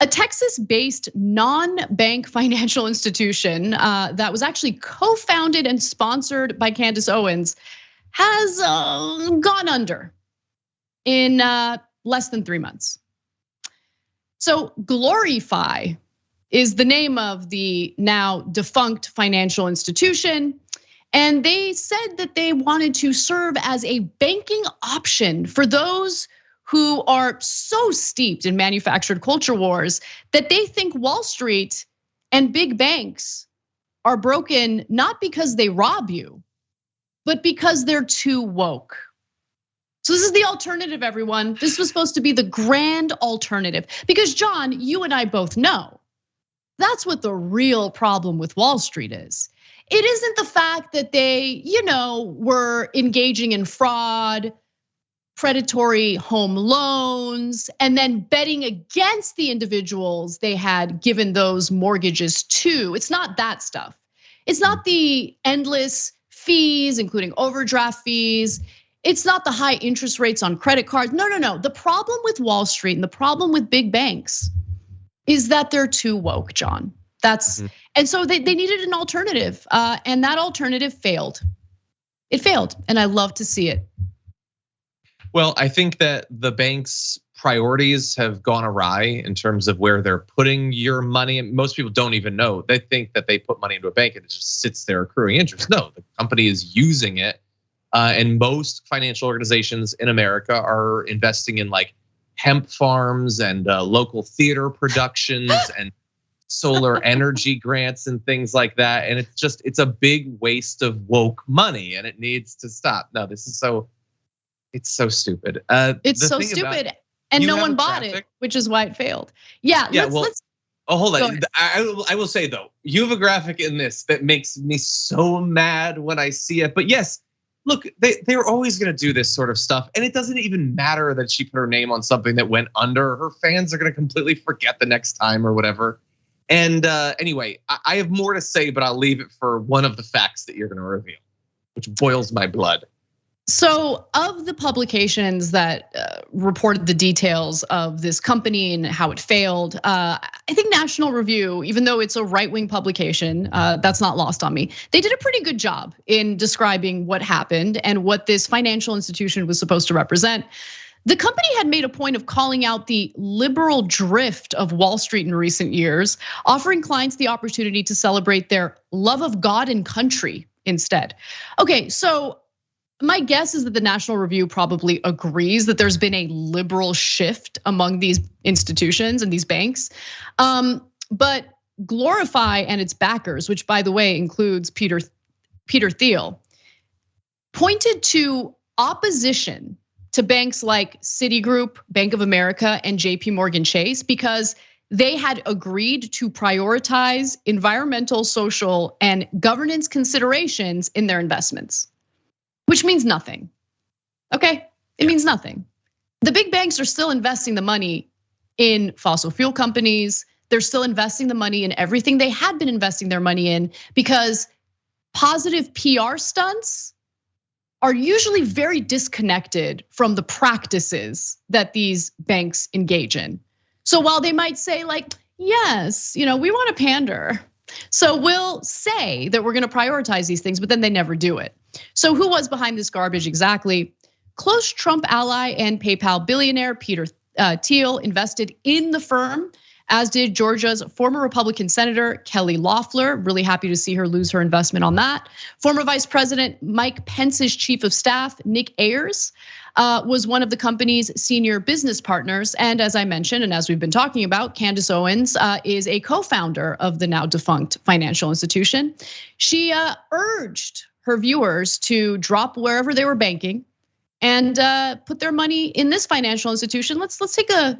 A Texas-based non-bank financial institution that was actually co-founded and sponsored by Candace Owens has gone under in less than 3 months. So Glorify is the name of the now defunct financial institution. And they said that they wanted to serve as a banking option for those who are so steeped in manufactured culture wars that they think Wall Street and big banks are broken not because they rob you, but because they're too woke. So this is the alternative, everyone. This was supposed to be the grand alternative. Because John, you and I both know that's what the real problem with Wall Street is. It isn't the fact that they, were engaging in fraud, predatory home loans, and then betting against the individuals they had given those mortgages to. It's not that stuff. It's not the endless fees, including overdraft fees. It's not the high interest rates on credit cards. No. The problem with Wall Street and the problem with big banks is that they're too woke, John. And so they needed an alternative, and that alternative failed. It failed, and I love to see it. Well, I think that the bank's priorities have gone awry in terms of where they're putting your money. And most people don't even know. They think that they put money into a bank and it just sits there accruing interest. No, the company is using it. And most financial organizations in America are investing in like hemp farms and local theater productions and solar energy grants and things like that. And it's a big waste of woke money and it needs to stop. No, it's so stupid. It's so stupid, and no one bought it, which is why it failed. Yeah. Let's hold on. I will say though, you have a graphic in this that makes me so mad when I see it. But yes, look, they're always going to do this sort of stuff, and it doesn't even matter that she put her name on something that went under. Her fans are going to completely forget the next time or whatever. And anyway, I have more to say, but I'll leave it for one of the facts that you're going to reveal, which boils my blood. So of the publications that reported the details of this company and how it failed, I think National Review, even though it's a right-wing publication, that's not lost on me. They did a pretty good job in describing what happened and what this financial institution was supposed to represent. The company had made a point of calling out the liberal drift of Wall Street in recent years, offering clients the opportunity to celebrate their love of God and country instead. Okay, so my guess is that the National Review probably agrees that there's been a liberal shift among these institutions and these banks. But Glorify and its backers, which by the way includes Peter Thiel, pointed to opposition to banks like Citigroup, Bank of America, and JP Morgan Chase because they had agreed to prioritize environmental, social, and governance considerations in their investments. Which means nothing, okay? It means nothing. The big banks are still investing the money in fossil fuel companies. They're still investing the money in everything they had been investing their money in because positive PR stunts are usually very disconnected from the practices that these banks engage in. So while they might say like, yes, we want to pander. So we'll say that we're going to prioritize these things, but then they never do it. So who was behind this garbage exactly? Close Trump ally and PayPal billionaire Peter Thiel invested in the firm, as did Georgia's former Republican Senator Kelly Loeffler. Really happy to see her lose her investment on that. Former Vice President Mike Pence's chief of staff, Nick Ayers, was one of the company's senior business partners. And as I mentioned, and as we've been talking about, Candace Owens is a co-founder of the now defunct financial institution. She urged her viewers to drop wherever they were banking and put their money in this financial institution. Let's take a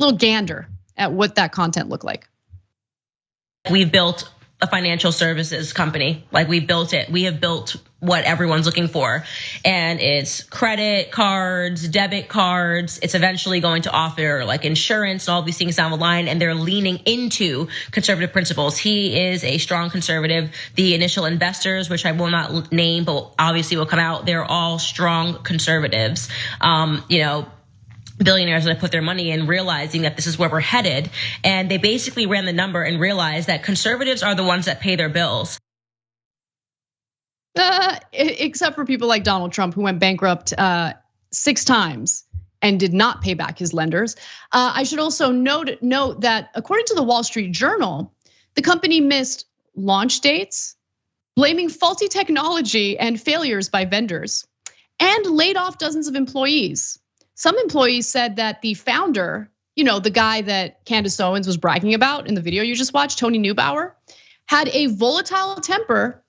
little gander at what that content looked like. We've built a financial services company. Like we built it. We have built what everyone's looking for. And it's credit cards, debit cards. It's eventually going to offer like insurance and all these things down the line. And they're leaning into conservative principles. He is a strong conservative. The initial investors, which I will not name, but obviously will come out, they're all strong conservatives. billionaires that put their money in, realizing that this is where we're headed. And they basically ran the number and realized that conservatives are the ones that pay their bills. Except for people like Donald Trump, who went bankrupt 6 times and did not pay back his lenders. I should also note that according to the Wall Street Journal, the company missed launch dates, blaming faulty technology and failures by vendors, and laid off dozens of employees. Some employees said that the founder, the guy that Candace Owens was bragging about in the video you just watched, Tony Neubauer, had a volatile temper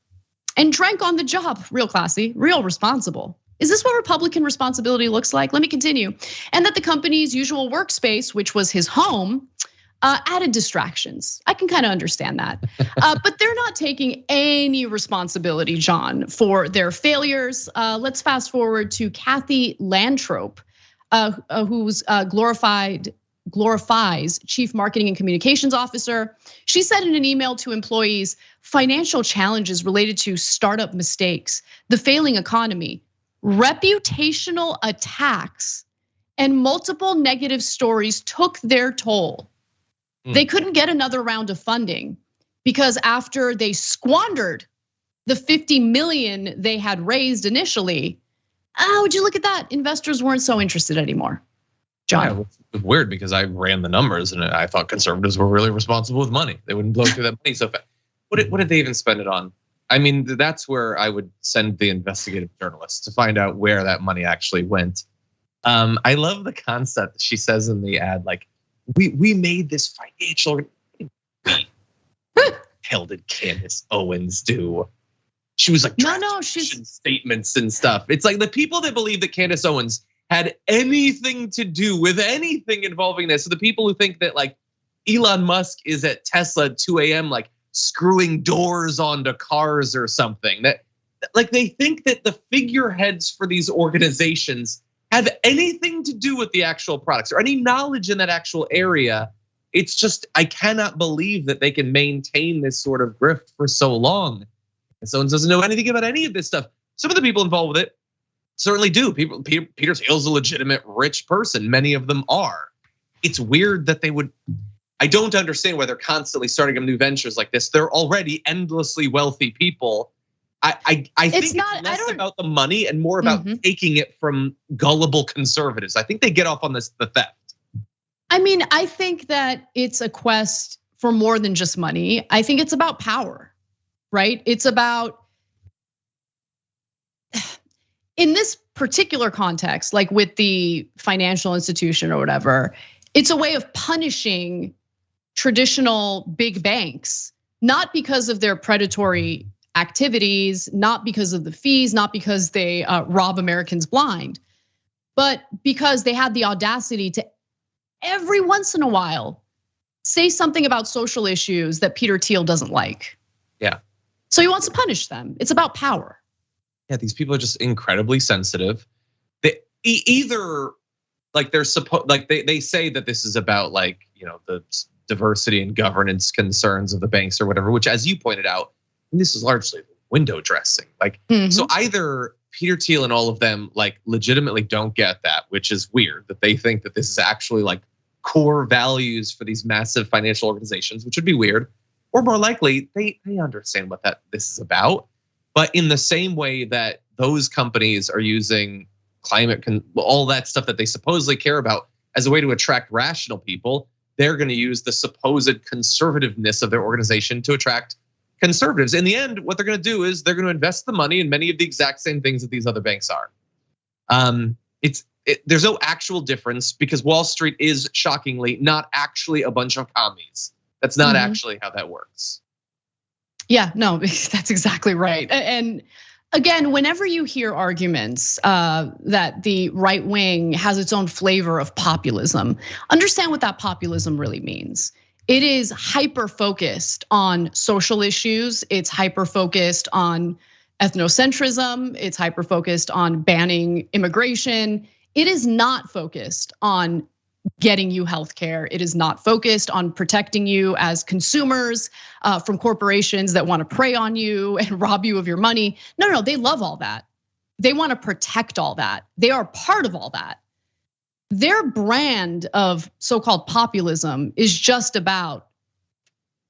and drank on the job. Real classy, real responsible. Is this what Republican responsibility looks like? Let me continue. And that the company's usual workspace, which was his home, added distractions. I can kind of understand that. But they're not taking any responsibility, John, for their failures. Let's fast forward to Kathy Lantrope, who's glorifies Chief Marketing and Communications Officer. She said in an email to employees, financial challenges related to startup mistakes, the failing economy, reputational attacks, and multiple negative stories took their toll. They couldn't get another round of funding because after they squandered the 50 million they had raised initially, would you look at that? Investors weren't so interested anymore. John. Yeah, it's weird because I ran the numbers and I thought conservatives were really responsible with money. They wouldn't blow through that money so fast. What did they even spend it on? I mean, that's where I would send the investigative journalists to find out where that money actually went. I love the concept that she says in the ad, like, we made this financial. Hell did Candace Owens do? She was like, she's statements and stuff. It's like the people that believe that Candace Owens had anything to do with anything involving this. So the people who think that like Elon Musk is at Tesla at 2 a.m. like screwing doors onto cars or something. That like they think that the figureheads for these organizations have anything to do with the actual products or any knowledge in that actual area. It's just, I cannot believe that they can maintain this sort of grift for so long. And Owens doesn't know anything about any of this stuff. Some of the people involved with it certainly do. Peter Thiel's a legitimate rich person. Many of them are. It's weird that they would. I don't understand why they're constantly starting up new ventures like this. They're already endlessly wealthy people. I think it's less about the money and more about taking it from gullible conservatives. I think they get off on the theft. I mean, I think that it's a quest for more than just money. I think it's about power, right? It's about, in this particular context, like with the financial institution or whatever, it's a way of punishing traditional big banks, not because of their predatory activities, not because of the fees, not because they rob Americans blind, but because they had the audacity to every once in a while say something about social issues that Peter Thiel doesn't like. Yeah. So he wants to punish them. It's about power. Yeah, these people are just incredibly sensitive. They either like they're supposed like they say that this is about like, the diversity and governance concerns of the banks or whatever, which as you pointed out, this is largely window dressing. Like, so either Peter Thiel and all of them like legitimately don't get that, which is weird that they think that this is actually like core values for these massive financial organizations, which would be weird, or more likely they understand what this is about. But in the same way that those companies are using climate, all that stuff that they supposedly care about as a way to attract rational people, they're going to use the supposed conservativeness of their organization to attract conservatives. In the end, what they're going to do is they're going to invest the money in many of the exact same things that these other banks are. There's no actual difference because Wall Street is shockingly not actually a bunch of commies. That's not actually how that works. Yeah, no, that's exactly right. And again, whenever you hear arguments that the right wing has its own flavor of populism, understand what that populism really means. It is hyper-focused on social issues. It's hyper-focused on ethnocentrism. It's hyper-focused on banning immigration. It is not focused on getting you healthcare. It is not focused on protecting you as consumers from corporations that want to prey on you and rob you of your money. No, they love all that. They want to protect all that. They are part of all that. their brand of so-called populism is just about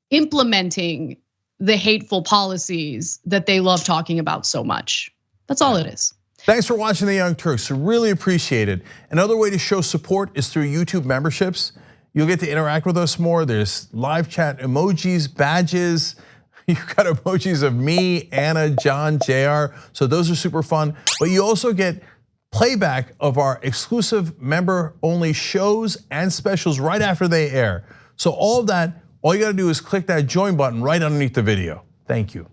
implementing the hateful policies that they love talking about so much. That's all it is. Thanks for watching The Young Turks, really appreciate it. Another way to show support is through YouTube memberships. You'll get to interact with us more. There's live chat emojis, badges. You've got emojis of me, Anna, John, JR. So those are super fun. But you also get playback of our exclusive member-only shows and specials right after they air. So all of that, all you gotta do is click that join button right underneath the video. Thank you.